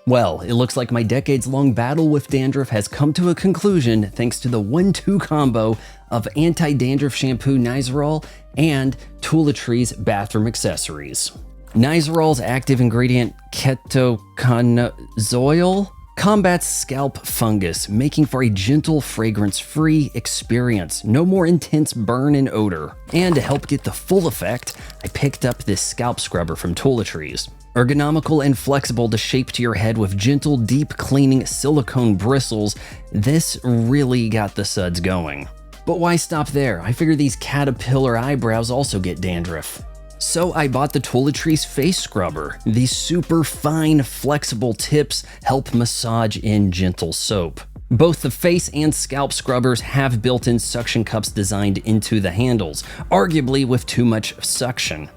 Well, it looks like my decades-long battle with dandruff has come to a conclusion thanks to the 1-2 combo of Anti-Dandruff Shampoo Nizoral and Tooletries bathroom accessories. Nizoral's active ingredient, Ketoconazole, combats scalp fungus, making for a gentle, fragrance-free experience. No more intense burn and odor. And to help get the full effect, I picked up this scalp scrubber from Tooletries. Ergonomical and flexible to shape to your head with gentle, deep cleaning silicone bristles, this really got the suds going. But why stop there? I figure these caterpillar eyebrows also get dandruff. So I bought the Tooletries face scrubber. These super fine, flexible tips help massage in gentle soap. Both the face and scalp scrubbers have built-in suction cups designed into the handles, arguably with too much suction.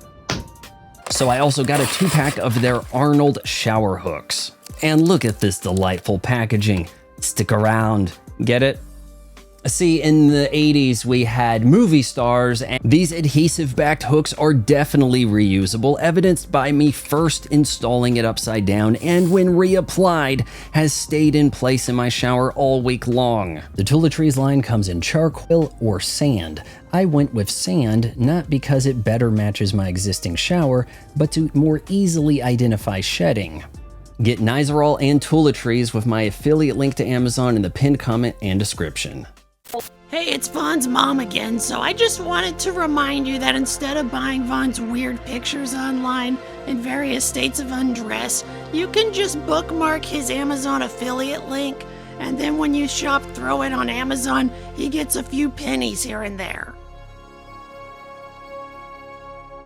So I also got a 2-pack of their Arnold shower hooks. And look at this delightful packaging. Stick around. Get it? See, in the 80s, we had movie stars, and these adhesive-backed hooks are definitely reusable, evidenced by me first installing it upside down, and when reapplied, has stayed in place in my shower all week long. The Tooletries line comes in charcoal or sand. I went with sand, not because it better matches my existing shower, but to more easily identify shedding. Get Nizoral and Tooletries with my affiliate link to Amazon in the pinned comment and description. Hey, it's Vaughn's mom again, so I just wanted to remind you that instead of buying Vaughn's weird pictures online in various states of undress, you can just bookmark his Amazon affiliate link, and then when you shop Throw It on Amazon, he gets a few pennies here and there.